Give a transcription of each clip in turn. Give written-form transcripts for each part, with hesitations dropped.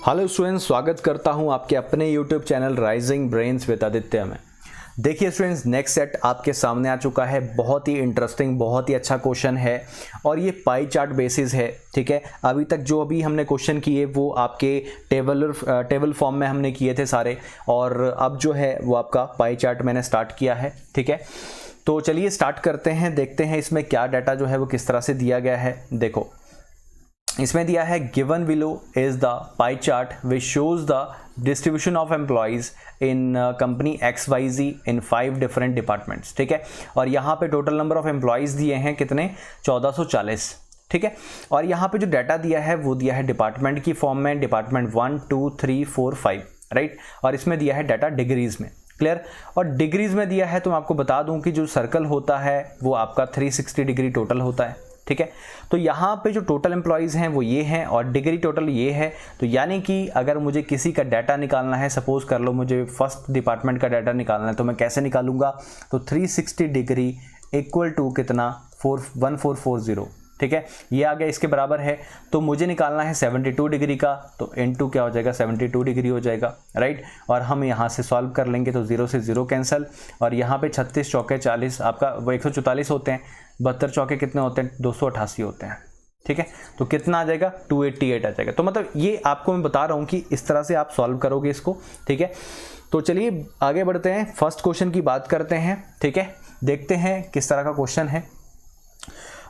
Hello students, स्वागत करता हूं आपके अपने YouTube channel rising brains with Aditya में। देखिए स्टूडेंट्स, नेक्स्ट सेट आपके सामने आ चुका है। बहुत ही इंटरेस्टिंग, बहुत ही अच्छा क्वेश्चन है और ये पाई चार्ट बेसिस है। ठीक है, अभी तक जो अभी हमने क्वेश्चन किए वो आपके टेबल फॉर्म में हमने किए थे सारे, और अब जो है वो आपका पाई चार्ट मैंने स्टार्ट किया है। ठीक है, तो चलिए स्टार्ट करते हैं, देखते हैं इसमें क्या डाटा जो है वो किस तरह से दिया गया है। देखो इसमें दिया है given below is the pie chart which shows the distribution of employees in company XYZ in 5 different departments. ठीक है, और यहाँ पे टोटल नंबर ऑफ एम्प्लॉयज दिए हैं कितने, 1440। ठीक है, और यहाँ पे जो डाटा दिया है वो दिया है डिपार्टमेंट की फॉर्म में, डिपार्टमेंट 1 2 3 4 5, राइट। और इसमें दिया है डाटा डिग्रीज में, क्लियर। और डिग्रीज में दिया है तो मैं आपको बता दूं कि जो सर्कल होता है वो आपका 360 डिग्री टोटल होता है। ठीक है, तो यहाँ पे जो टोटल एम्प्लॉयज़ हैं वो ये हैं और डिग्री टोटल ये है। तो यानी कि अगर मुझे किसी का डाटा निकालना है, सपोज कर लो मुझे फर्स्ट डिपार्टमेंट का डाटा निकालना है, तो मैं कैसे निकालूंगा, तो 360 डिग्री इक्वल टू कितना, 1440। ठीक है, ये आ गया, इसके बराबर है। तो मुझे निकालना है 72 डिग्री का, तो इनटू क्या हो जाएगा, 72 डिग्री हो जाएगा, राइट। और हम यहाँ से सॉल्व कर लेंगे तो 0 से 0 कैंसिल, और यहाँ पे 36 चौके 40, आपका वो 144 होते हैं, 72 चौके कितने होते हैं, 288 होते हैं। ठीक है, तो कितना आ जाएगा, 288 आ जाएगा। तो मतलब ये आपको मैं बता रहा हूँ कि इस तरह से आप सॉल्व करोगे इसको। ठीक है, तो चलिए आगे बढ़ते हैं, फर्स्ट क्वेश्चन की बात करते हैं। ठीक है, देखते हैं किस तरह का क्वेश्चन है।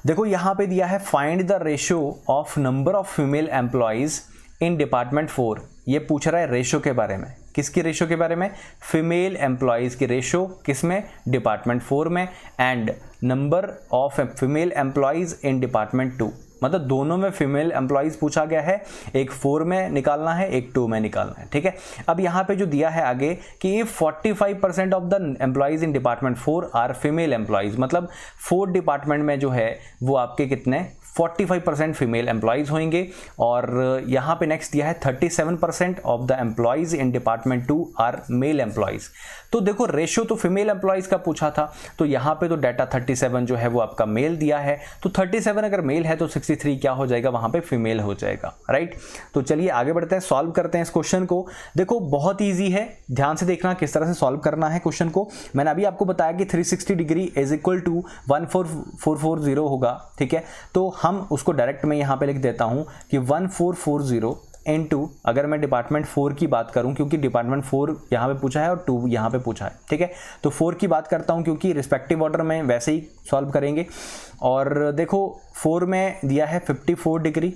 देखो यहाँ पे दिया है find the ratio of number of female employees in department 4। ये पूछ रहा है रेशियो के बारे में। किसकी रेशियो के बारे में, फीमेल एम्प्लॉयज की रेशियो, किसमें, डिपार्टमेंट 4 में, and number of female employees in department 2। मतलब दोनों में फीमेल एम्प्लॉयज पूछा गया है, एक 4 में निकालना है, एक 2 में निकालना है। ठीक है, अब यहाँ पे जो दिया है आगे कि 45% of the employees in department 4 are female employees, मतलब 4 डिपार्टमेंट में जो है वो आपके कितने, 45% फीमेल एम्प्लॉयज होंगे। और यहाँ पे नेक्स्ट दिया है 37% of the employees in department 2 are male employees. तो देखो रेशियो तो फीमेल एम्प्लॉयज का पूछा था, तो यहाँ पे तो डाटा 37 जो है वो आपका मेल दिया है। तो 37 अगर मेल है तो 63 क्या हो जाएगा, वहाँ पे फीमेल हो जाएगा, राइट। तो चलिए आगे बढ़ते हैं, सॉल्व करते हैं इस क्वेश्चन को। देखो बहुत ईजी है, ध्यान से देखना किस तरह से सॉल्व करना है क्वेश्चन को। मैंने अभी आपको बताया कि 360 डिग्री इज इक्वल टू 14440 होगा। ठीक है, तो हम उसको डायरेक्ट में यहाँ पे लिख देता हूँ कि 1440 इनटू, अगर मैं डिपार्टमेंट 4 की बात करूं, क्योंकि डिपार्टमेंट 4 यहाँ पे पूछा है और 2 यहाँ पे पूछा है। ठीक है, तो 4 की बात करता हूं क्योंकि रिस्पेक्टिव ऑर्डर में वैसे ही सॉल्व करेंगे। और देखो 4 में दिया है 54 डिग्री,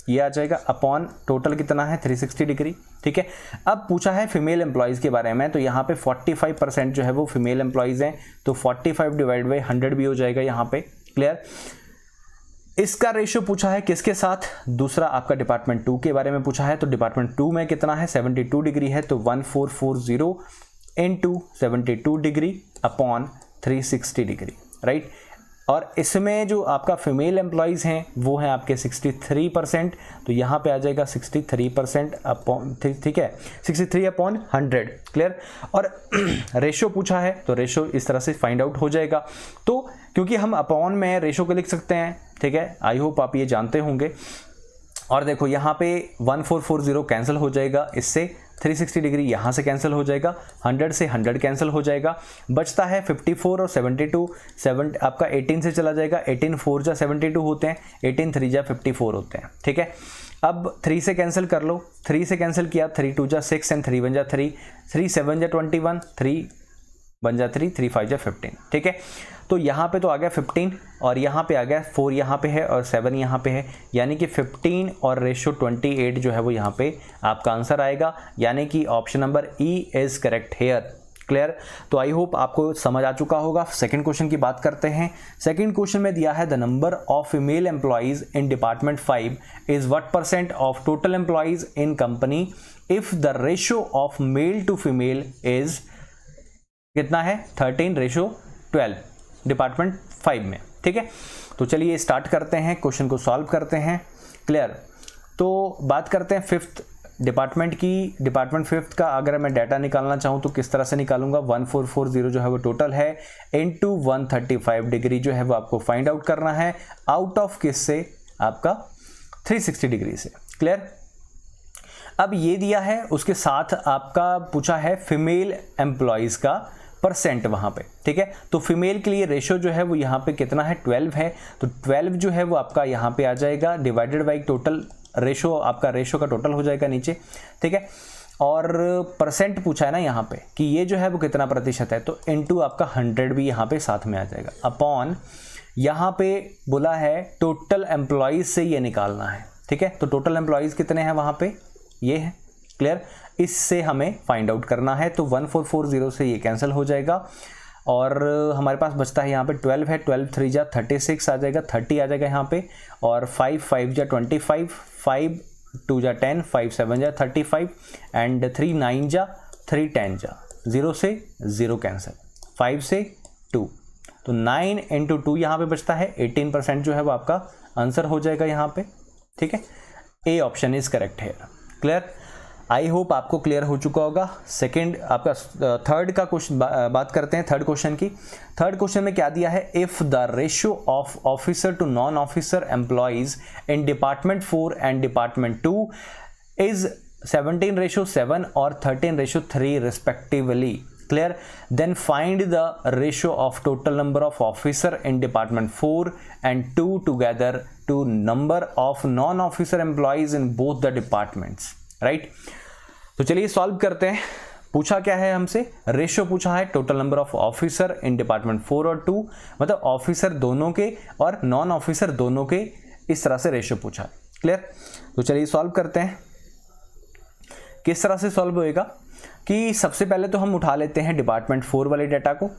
ये आ जाएगा, अपॉन टोटल कितना है 360 डिग्री। ठीक है, अब पूछा है फीमेल एम्प्लॉयज़ के बारे में, तो यहाँ पे 45% जो है वो फीमेल एम्प्लॉयज़ हैं, तो 45 डिवाइड बाई 100 भी हो जाएगा यहाँ पे, क्लियर। इसका रेशियो पूछा है किसके साथ, दूसरा आपका डिपार्टमेंट 2 के बारे में पूछा है, तो डिपार्टमेंट 2 में कितना है, 72 डिग्री है, तो 1440 into 72 degree upon 360 degree, right. और इसमें जो आपका फीमेल एम्प्लॉयज़ हैं वो हैं आपके 63%, तो यहाँ पे आ जाएगा 63% अपॉन, ठीक है, 63 अपॉन 100, क्लियर। और रेशियो पूछा है तो रेशियो इस तरह से फाइंड आउट हो जाएगा। तो क्योंकि हम अपॉन में रेशियो को लिख सकते हैं, ठीक है, आई होप आप ये जानते होंगे। और देखो यहाँ पे 1440 कैंसिल हो जाएगा, इससे 360 डिग्री यहाँ से कैंसिल हो जाएगा, 100 से 100 कैंसिल हो जाएगा, बचता है 54 और 72, 7 आपका 18 से चला जाएगा, 18 4 जा 72 होते हैं, 18 3 जा 54 होते हैं। ठीक है, अब 3 से कैंसिल कर लो, 3 से कैंसिल किया, 3 2 जा 6 एंड 3 1 जा 3, 3 7 जा 21, 3 1 जा 3, 3 5 जा 15। ठीक है, तो यहाँ पे तो आ गया 15 और यहाँ पे आ गया 4 यहाँ पे है और 7 यहाँ पे है, यानी कि 15 और रेशियो 28 जो है वो यहाँ पे आपका आंसर आएगा, यानी कि option number E is correct here, clear. तो आई होप आपको समझ आ चुका होगा। सेकंड क्वेश्चन की बात करते हैं। सेकंड क्वेश्चन में दिया है the number of female employees in department 5 is what percent of total employees in company if the ratio of male to female is कितना है, 13:12 डिपार्टमेंट 5 में। ठीक है, तो चलिए स्टार्ट करते हैं, क्वेश्चन को सॉल्व करते हैं, क्लियर। तो बात करते हैं फिफ्थ डिपार्टमेंट की। डिपार्टमेंट 5 का अगर मैं डाटा निकालना चाहूँ तो किस तरह से निकालूंगा, 1440 जो है वो टोटल है, इनटू 135 डिग्री जो है वो आपको फाइंड आउट करना है, आउट ऑफ किस से, आपका 360 डिग्री से, क्लियर। अब ये दिया है, उसके साथ आपका पूछा है फीमेल एम्प्लॉयज़ का परसेंट वहाँ पे, ठीक है। तो फीमेल के लिए रेशो जो है वो यहाँ पे कितना है, 12 है। तो 12 जो है वो आपका यहाँ पे आ जाएगा, डिवाइडेड बाई टोटल रेशो, आपका रेशो का टोटल हो जाएगा नीचे, ठीक है। और परसेंट पूछा है ना यहाँ पे कि ये जो है वो कितना प्रतिशत है, तो इनटू आपका 100 भी यहाँ पे साथ में आ जाएगा, अपॉन यहाँ पे बोला है टोटल एम्प्लॉयज़ से ये निकालना है, ठीक है। तो टोटल एम्प्लॉयज़ कितने हैं वहाँ पे, ये है, क्लियर। इससे हमें फाइंड आउट करना है, तो 1440 से ये कैंसिल हो जाएगा और हमारे पास बचता है यहाँ पे 12 है, 12 3 जा 36 आ जाएगा, 30 आ जाएगा यहाँ पे, और 5 5 जा 25, 5 2 जा 10, 5 7 जा 35 एंड 3 9 जा 3 10 जा, 0 से 0 कैंसिल, 5 से 2, तो 9 इंटू 2 यहाँ पे बचता है, 18% जो है वो आपका आंसर हो जाएगा यहाँ पे, ठीक है। ए ऑप्शन इज करेक्ट है, क्लियर। आई होप आपको क्लियर हो चुका होगा। सेकंड आपका थर्ड का क्वेश्चन बात करते हैं, थर्ड क्वेश्चन की। थर्ड क्वेश्चन में क्या दिया है, if the ratio of officer to non officer employees in department 4 and department 2 is 17:7 और 13:3 respectively, clear, then find the ratio of total number of officer in department 4 and 2 together to number of non-officer employees in both the departments, right। तो चलिए solve करते हैं। पूछा क्या है हमसे, ratio पूछा है total number of officer in department 4 और 2, मतलब ऑफिसर दोनों के और नॉन ऑफिसर दोनों के, इस तरह से रेशियो पूछा है, क्लियर। तो चलिए सॉल्व करते हैं। किस तरह से सॉल्व होएगा कि सबसे पहले तो हम उठा लेते हैं डिपार्टमेंट 4 वाले डाटा को,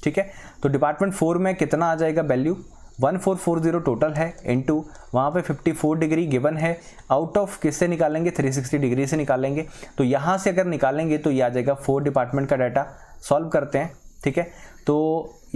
ठीक है। तो डिपार्टमेंट 4 में कितना आ जाएगा वैल्यू, 1440 टोटल है, इनटू वहाँ पे 54 डिग्री गिवन है, आउट ऑफ किससे निकालेंगे, 360 डिग्री से निकालेंगे। तो यहाँ से अगर निकालेंगे तो ये आ जाएगा 4 डिपार्टमेंट का डाटा। सॉल्व करते हैं, ठीक है। तो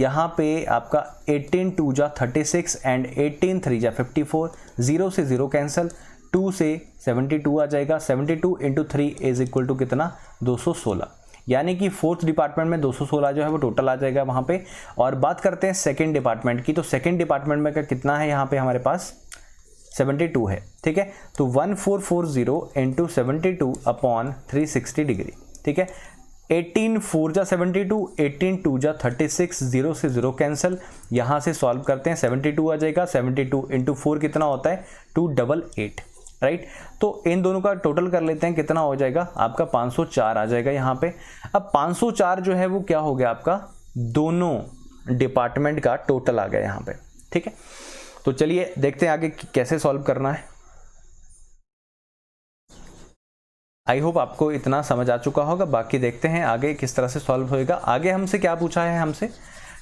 यहाँ पे आपका 18 2 जा 36 एंड 18 3 जा 54, 0 से 0 कैंसिल, 2 से 72 आ जाएगा, 72 इंटू 3 इज इक्वल टू कितना, 216, यानी कि फोर्थ डिपार्टमेंट में 216 जो है वो टोटल आ जाएगा वहाँ पे। और बात करते हैं सेकंड डिपार्टमेंट की, तो सेकंड डिपार्टमेंट में का कितना है यहाँ पे हमारे पास, 72 है, ठीक है। तो 1440 इंटू 72 अपॉन 360 डिग्री, ठीक है। 18 4 जा 72, 18 2 जा 36, 0 से 0 कैंसिल, यहाँ से सॉल्व करते हैं, 72 आ जाएगा, 72 इंटू 4 कितना होता है, 288, राइट। तो इन दोनों का टोटल कर लेते हैं, कितना हो जाएगा आपका, 504 आ जाएगा यहाँ पे। अब 504 जो है वो क्या हो गया आपका, दोनों डिपार्टमेंट का टोटल आ गया यहाँ पे, ठीक है। तो चलिए देखते हैं आगे कैसे सॉल्व करना है। आई होप आपको इतना समझ आ चुका होगा, बाकी देखते हैं आगे किस तरह से सॉल्व होएगा। आगे हमसे क्या पूछा है, हमसे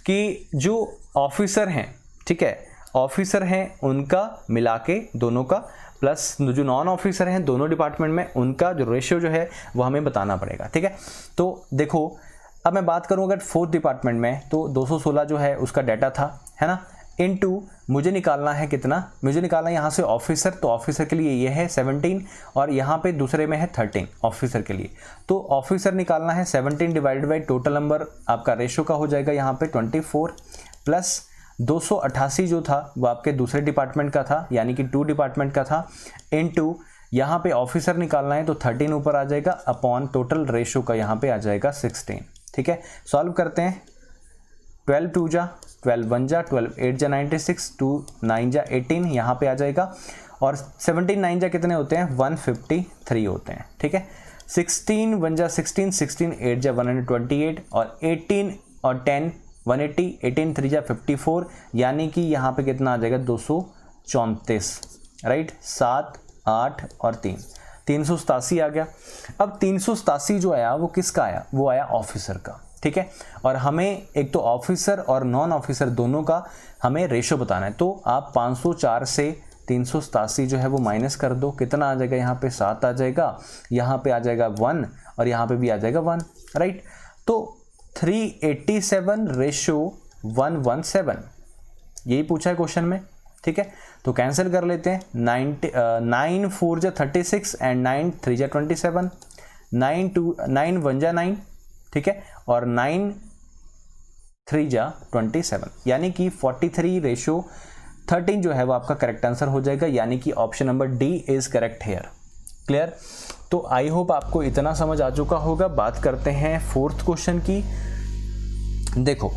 कि जो ऑफिसर हैं, ठीक है, ऑफिसर हैं उनका मिला के दोनों का, प्लस जो नॉन ऑफिसर हैं दोनों डिपार्टमेंट में, उनका जो रेशियो जो है वो हमें बताना पड़ेगा, ठीक है। तो देखो अब मैं बात करूं अगर फोर्थ डिपार्टमेंट में, तो 216 जो है उसका डाटा था, है ना, इनटू मुझे निकालना है कितना, मुझे निकालना है यहाँ से ऑफिसर, तो ऑफिसर के लिए ये है 17 और यहाँ पे दूसरे में है 13 ऑफिसर के लिए। तो ऑफिसर निकालना है 17 डिवाइडेड बाई टोटल नंबर आपका रेशियो का हो जाएगा यहाँ पे 24, प्लस 288 जो था वो आपके दूसरे डिपार्टमेंट का था, यानी कि 2 डिपार्टमेंट का था, इनटू यहाँ पे ऑफिसर निकालना है तो 13 ऊपर आ जाएगा, अपॉन टोटल रेशियो का यहाँ पे आ जाएगा 16, ठीक है। सॉल्व करते हैं, 12 2 जा 12 1 जा 12 8 जा 96, 2 9 जा 18 यहाँ पे आ जाएगा, और 17 9 जा कितने होते हैं, 153 होते हैं, ठीक है। 16 1 जा 16, 16 8 जा 128, और 18 और 10 180, 18 3 जा 54, यानी कि यहाँ पे कितना आ जाएगा 234, राइट। 7 8 और 3 387 आ गया। अब 387 जो आया वो किसका आया, वो आया ऑफिसर का, ठीक है। और हमें एक तो ऑफिसर और नॉन ऑफिसर दोनों का हमें रेशियो बताना है, तो आप 504 से 387 जो है वो माइनस कर दो, कितना आ जाएगा यहाँ पे 7 आ जाएगा, यहाँ पे आ जाएगा 1 और यहाँ पे भी आ जाएगा 1, राइट। तो 387 रेशियो 117, यही पूछा है क्वेश्चन में, ठीक है। तो कैंसिल कर लेते हैं, 9 4 जा 36 एंड 9 3 जा 27, 9 1 जा 9, ठीक है, और 9 3 जा 27, यानी कि 43 रेशियो 13 जो है वो आपका करेक्ट आंसर हो जाएगा, यानी कि option number D is correct here, clear. तो आई होप आपको इतना समझ आ चुका होगा। बात करते हैं फोर्थ क्वेश्चन की। देखो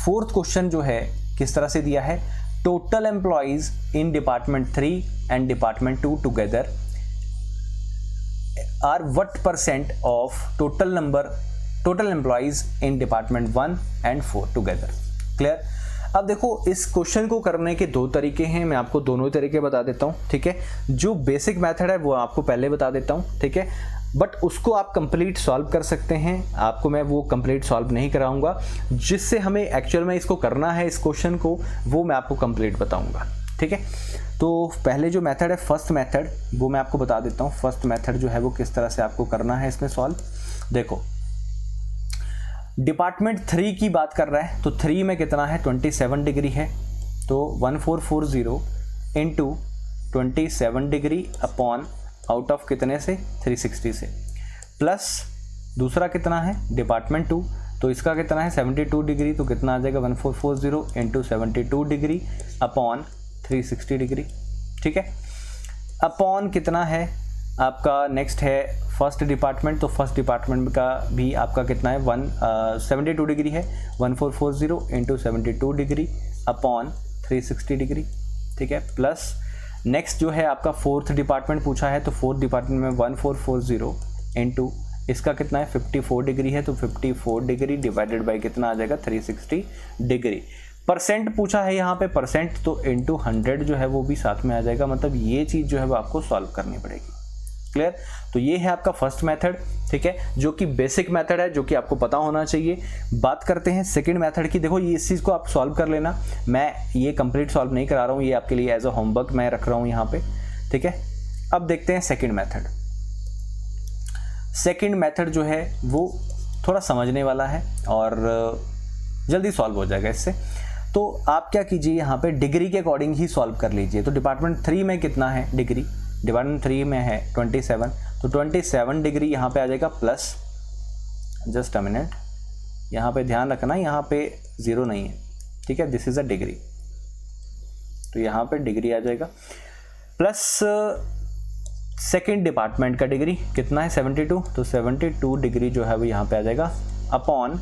फोर्थ क्वेश्चन जो है किस तरह से दिया है, total employees in department 3 and department 2 together are what % of total employees in department 1 and 4 together. Clear. अब देखो इस क्वेश्चन को करने के दो तरीके हैं, मैं आपको दोनों तरीके बता देता हूं, ठीक है। जो बेसिक मेथड है वो आपको पहले बता देता हूं, ठीक है, बट उसको आप कंप्लीट सॉल्व कर सकते हैं। आपको मैं वो कंप्लीट सॉल्व नहीं कराऊंगा, जिससे हमें एक्चुअल में इसको करना है इस क्वेश्चन को, वो मैं आपको कंप्लीट बताऊंगा, ठीक है। तो पहले जो मेथड है फर्स्ट मेथड, वो मैं आपको बता देता हूँ। फर्स्ट मेथड जो है वो किस तरह से आपको करना है इसमें सॉल्व। देखो डिपार्टमेंट 3 की बात कर रहा है, तो 3 में कितना है 27 डिग्री है, तो 1440 into 27 degree upon out of कितने से 360 से, प्लस दूसरा कितना है डिपार्टमेंट 2, तो इसका कितना है 72 डिग्री, तो कितना आ जाएगा 1440 इंटू 72 डिग्री अपॉन 360 डिग्री, ठीक है। अपॉन कितना है आपका नेक्स्ट है फर्स्ट डिपार्टमेंट, तो फर्स्ट डिपार्टमेंट का भी आपका कितना है 72 डिग्री है, 1440 इंटू 72 डिग्री अपॉन 360 डिग्री, ठीक है। प्लस नेक्स्ट जो है आपका फोर्थ डिपार्टमेंट पूछा है, तो फोर्थ डिपार्टमेंट में 1440 इंटू इसका कितना है 54 डिग्री है, तो 54 डिग्री डिवाइडेड बाई कितना आ जाएगा 360 डिग्री। परसेंट पूछा है यहाँ पे परसेंट, तो इंटू 100 जो है वो भी साथ में आ जाएगा, मतलब ये चीज़ जो है वो आपको सॉल्व करनी पड़ेगी। क्लियर। तो ये है आपका फर्स्ट मेथड, ठीक है, जो कि बेसिक मेथड है, जो कि आपको पता होना चाहिए। बात करते हैं सेकंड मेथड की। देखो ये इस चीज़ को आप सॉल्व कर लेना, मैं ये कंप्लीट सॉल्व नहीं करा रहा हूँ, ये आपके लिए एज अ होमवर्क मैं रख रहा हूँ यहाँ पे, ठीक है। अब देखते हैं सेकंड मेथड। सेकंड मेथड जो है वो थोड़ा समझने वाला है और जल्दी सॉल्व हो जाएगा इससे। तो आप क्या कीजिए, यहाँ पे डिग्री के अकॉर्डिंग ही सॉल्व कर लीजिए। तो डिपार्टमेंट 3 में कितना है डिग्री, डिपार्टमेंट 3 में है 27, तो 27 डिग्री यहाँ पे आ जाएगा प्लस, जस्ट अ मिनट, यहाँ पे ध्यान रखना यहाँ पे 0 नहीं है, ठीक है, दिस इज अ डिग्री, तो यहाँ पे डिग्री आ जाएगा प्लस सेकेंड डिपार्टमेंट का डिग्री कितना है 72, तो 72 डिग्री जो है वो यहाँ पे आ जाएगा अपॉन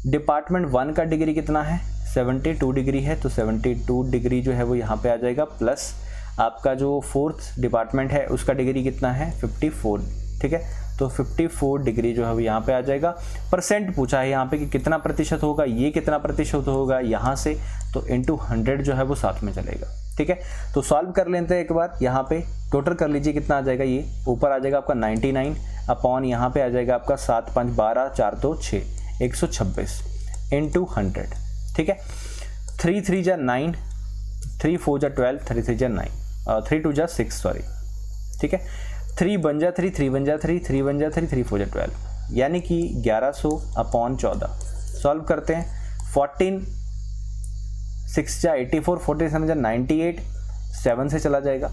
डिपार्टमेंट 1 का डिग्री कितना है 72 डिग्री है, तो 72 डिग्री जो है वो यहाँ पे आ जाएगा प्लस आपका जो फोर्थ डिपार्टमेंट है उसका डिग्री कितना है 54, ठीक है, तो 54 डिग्री जो है वो यहाँ पे आ जाएगा। परसेंट पूछा है यहाँ पे कि कितना प्रतिशत होगा, ये कितना प्रतिशत होगा यहाँ से, तो इंटू 100 जो है वो साथ में चलेगा, ठीक है। तो सॉल्व कर लेते हैं एक बार, यहाँ पे टोटल कर लीजिए कितना आ जाएगा, ये ऊपर आ जाएगा आपका 99 अपॉन यहाँ पे आ जाएगा आपका 7 5 12 4 2 6 126 इंटू 100, ठीक है। 3 3 जा 9, 3 4 जा 12, 3 3 जा 9, 3 2 जा 6 सॉरी, ठीक है। 3 बन जा 3, 3 बन जा 3, 3 बन जा 3, 3 4 जा 12, यानी कि 1100 अपॉन 14। सॉल्व करते हैं, 14 6 जा 84, 47 जा 98, 7 से चला जाएगा,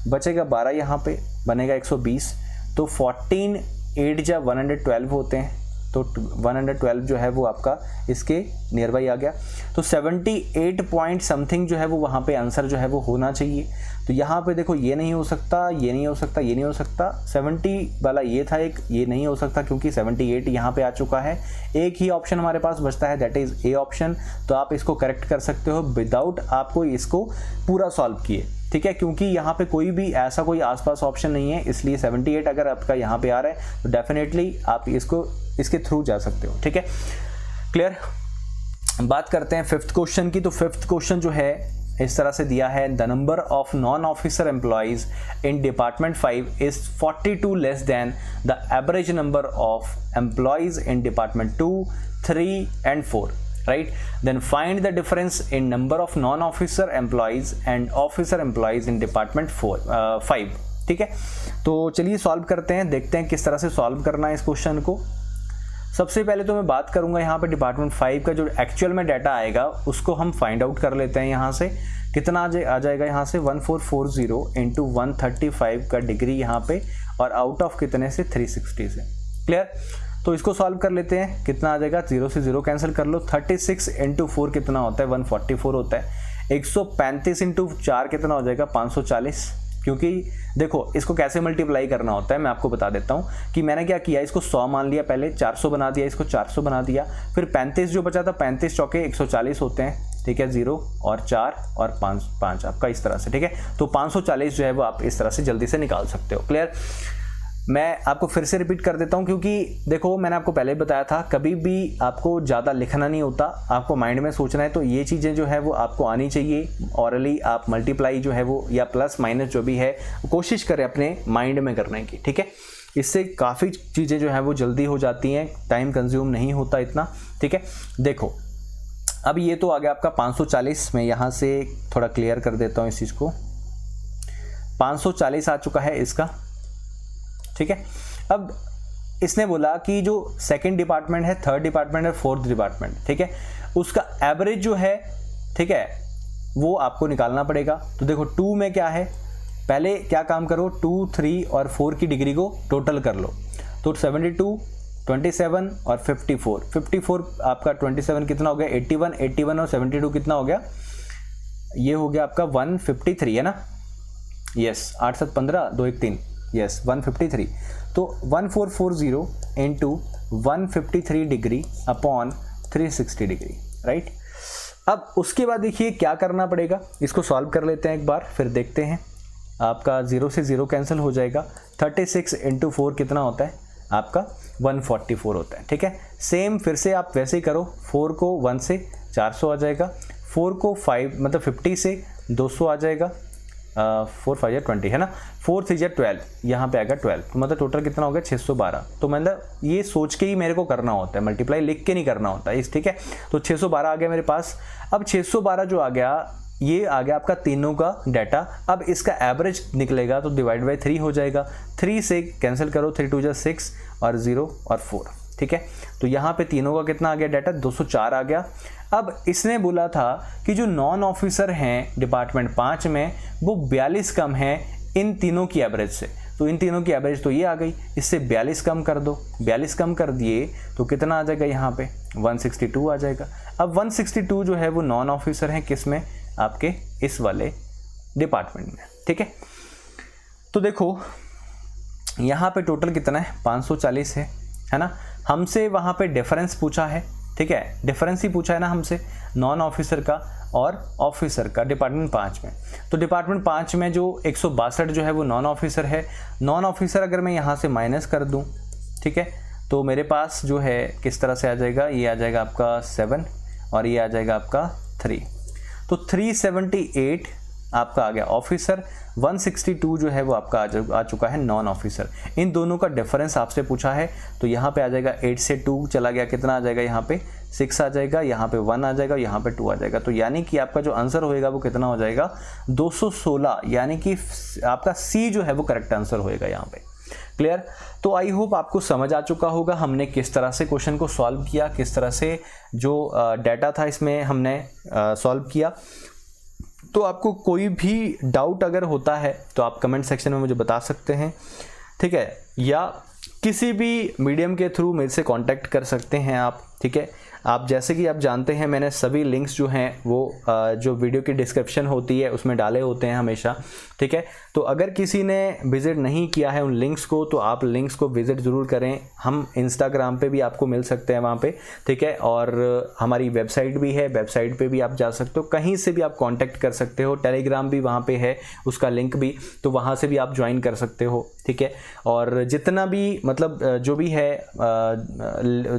बचेगा 12, यहाँ पे बनेगा 120, तो 14 8 जा 112 होते हैं, तो 112 जो है वो आपका इसके नियर बाई आ गया। तो 78 पॉइंट समथिंग जो है वो वहाँ पे आंसर जो है वो होना चाहिए। तो यहाँ पे देखो ये नहीं हो सकता, ये नहीं हो सकता, ये नहीं हो सकता, 70 वाला ये था एक, ये नहीं हो सकता क्योंकि 78 यहाँ पे आ चुका है। एक ही ऑप्शन हमारे पास बचता है, दैट इज़ ए ऑप्शन। तो आप इसको करेक्ट कर सकते हो विदाउट आपको इसको पूरा सॉल्व किए, ठीक है, क्योंकि यहाँ पे कोई भी ऐसा कोई आसपास ऑप्शन नहीं है, इसलिए 78 अगर आपका यहाँ पे आ रहा है तो डेफिनेटली आप इसको इसके थ्रू जा सकते हो, ठीक है। क्लियर। बात करते हैं फिफ्थ क्वेश्चन की। तो फिफ्थ क्वेश्चन जो है इस तरह से दिया है, the number of non officer employees in department 5 is 42 less than the average number of employees in department 2, 3 and 4, right? Then find the difference in number of non-officer employees and officer employees in department 5, ठीक है। तो चलिए solve करते हैं, देखते हैं किस तरह से सॉल्व करना है इस क्वेश्चन को। सबसे पहले तो मैं बात करूंगा यहाँ पे डिपार्टमेंट 5 का जो एक्चुअल में डाटा आएगा उसको हम फाइंड आउट कर लेते हैं। यहाँ से कितना आ जाएगा, यहाँ से 1440 इंटू 135 का डिग्री यहाँ पे, और आउट ऑफ कितने से 360 से। क्लियर। तो इसको सॉल्व कर लेते हैं, कितना आ जाएगा, 0 से 0 कैंसिल कर लो, 36 इंटू 4 कितना होता है 144 होता है, 135 इंटू 4 कितना हो जाएगा 540, क्योंकि देखो इसको कैसे मल्टीप्लाई करना होता है मैं आपको बता देता हूँ कि मैंने क्या किया, इसको 100 मान लिया, पहले 400 बना दिया, इसको 400 बना दिया, फिर 35 जो बचा था 35 चौके 140 होते हैं, ठीक है, 0 और 4 और 5 आपका इस तरह से, ठीक है। तो 540 जो है वो आप इस तरह से जल्दी से निकाल सकते हो। क्लियर? मैं आपको फिर से रिपीट कर देता हूं क्योंकि देखो मैंने आपको पहले बताया था कभी भी आपको ज़्यादा लिखना नहीं होता, आपको माइंड में सोचना है, तो ये चीज़ें जो है वो आपको आनी चाहिए। ऑरली आप मल्टीप्लाई जो है वो या प्लस माइनस जो भी है कोशिश करें अपने माइंड में करने की, ठीक है। इससे काफ़ी चीज़ें जो है वो जल्दी हो जाती हैं, टाइम कंज्यूम नहीं होता इतना, ठीक है। देखो अब ये तो आ गया आपका 540, मैं यहाँ से थोड़ा क्लियर कर देता हूँ इस चीज़ को। 540 आ चुका है इसका, ठीक है। अब इसने बोला कि जो सेकंड डिपार्टमेंट है, थर्ड डिपार्टमेंट है, फोर्थ डिपार्टमेंट, ठीक है, उसका एवरेज जो है, ठीक है, वो आपको निकालना पड़ेगा। तो देखो 2 में क्या है, पहले क्या काम करो, 2, 3 और 4 की डिग्री को टोटल कर लो। तो 72, 27 और 54, 54 आपका 27 कितना हो गया, 81, 81 और 72 कितना हो गया, ये हो गया आपका 153 है ना, यस, 8 7 15 2 1 3, यस 153। तो 1440 into 153 degree upon 360 degree, right. अब उसके बाद देखिए क्या करना पड़ेगा, इसको सॉल्व कर लेते हैं एक बार, फिर देखते हैं। आपका 0 से 0 कैंसिल हो जाएगा, 36 इंटू 4 कितना होता है आपका 144 होता है, ठीक है। सेम फिर से आप वैसे ही करो, 4 को 1 से 400 आ जाएगा, 4 को 5 मतलब 50 से 200 आ जाएगा, 4 5 या 20 है ना, 4 3 या 12, यहाँ पे आएगा 12, तो मतलब टोटल कितना हो गया 612। तो मतलब ये सोच के ही मेरे को करना होता है, मल्टीप्लाई लिख के नहीं करना होता है, ठीक है। तो 612 आ गया मेरे पास। अब 612 जो आ गया, ये आ गया आपका तीनों का डाटा। अब इसका एवरेज निकलेगा तो डिवाइड बाई 3 हो जाएगा, 3 से कैंसिल करो, 3 2 6 और 0 और 4, ठीक है। तो यहाँ पे तीनों का कितना आ गया डाटा, 204 आ गया। अब इसने बोला था कि जो नॉन ऑफिसर हैं डिपार्टमेंट 5 में वो 42 कम है इन तीनों की एवरेज से। तो इन तीनों की एवरेज तो ये आ गई, इससे 42 कम कर दो, 42 कम कर दिए तो कितना आ जाएगा यहाँ पे 162 आ जाएगा। अब 162 जो है वो नॉन ऑफिसर हैं किस में, आपके इस वाले डिपार्टमेंट में, ठीक है। तो देखो यहाँ पे टोटल कितना है 540 है ना। हमसे वहाँ पे डिफरेंस पूछा है, ठीक है, डिफरेंस ही पूछा है ना हमसे, नॉन ऑफिसर का और ऑफिसर का डिपार्टमेंट 5 में। तो डिपार्टमेंट 5 में जो 162 जो है वो नॉन ऑफिसर है। नॉन ऑफिसर अगर मैं यहाँ से माइनस कर दूँ, ठीक है, तो मेरे पास जो है किस तरह से आ जाएगा, ये आ जाएगा आपका 7 और ये आ जाएगा आपका 3। तो 378 आपका आ गया ऑफिसर, 162 जो है वो आपका आ चुका है नॉन ऑफिसर। इन दोनों का डिफरेंस आपसे पूछा है, तो यहाँ पे आ जाएगा 8 से 2 चला गया, कितना आ जाएगा यहाँ पे 6 आ जाएगा, यहाँ पे 1 आ जाएगा, यहाँ पे 2 आ जाएगा। तो यानी कि आपका जो आंसर होएगा वो कितना हो जाएगा 216, यानी कि आपका सी जो है वो करेक्ट आंसर होएगा यहाँ पे। क्लियर? तो आई होप आपको समझ आ चुका होगा हमने किस तरह से क्वेश्चन को सॉल्व किया, किस तरह से जो डाटा था इसमें हमने सॉल्व किया। तो आपको कोई भी डाउट अगर होता है तो आप कमेंट सेक्शन में मुझे बता सकते हैं, ठीक है, या किसी भी मीडियम के थ्रू मेरे से कांटेक्ट कर सकते हैं आप, ठीक है। आप जैसे कि आप जानते हैं मैंने सभी लिंक्स जो हैं वो जो वीडियो की डिस्क्रिप्शन होती है उसमें डाले होते हैं हमेशा, ठीक है। तो अगर किसी ने विज़िट नहीं किया है उन लिंक्स को तो आप लिंक्स को विज़िट ज़रूर करें। हम इंस्टाग्राम पे भी आपको मिल सकते हैं वहाँ पे, ठीक है, और हमारी वेबसाइट भी है, वेबसाइट पे भी आप जा सकते हो, कहीं से भी आप कांटेक्ट कर सकते हो। टेलीग्राम भी वहाँ पे है, उसका लिंक भी, तो वहाँ से भी आप ज्वाइन कर सकते हो, ठीक है। और जितना भी मतलब जो भी है,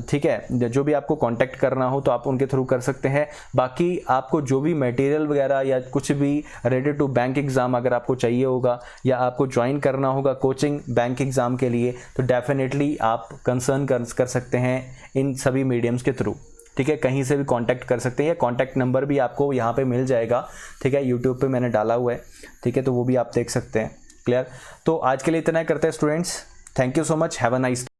ठीक है, जो भी आपको कांटेक्ट करना हो तो आप उनके थ्रू कर सकते हैं। बाकी आपको जो भी मटेरियल वगैरह या कुछ भी रिलेटेड टू बैंक एग्ज़ाम अगर आपको चाहिए होगा या आपको ज्वाइन करना होगा कोचिंग बैंक एग्ज़ाम के लिए, तो डेफिनेटली आप कंसर्न कर सकते हैं इन सभी मीडियम्स के थ्रू, ठीक है। कहीं से भी कांटेक्ट कर सकते हैं, या कांटेक्ट नंबर भी आपको यहाँ पे मिल जाएगा, ठीक है, यूट्यूब पे मैंने डाला हुआ है, ठीक है, तो वो भी आप देख सकते हैं। क्लियर? तो आज के लिए इतना करते हैं students, thank you so much, have a nice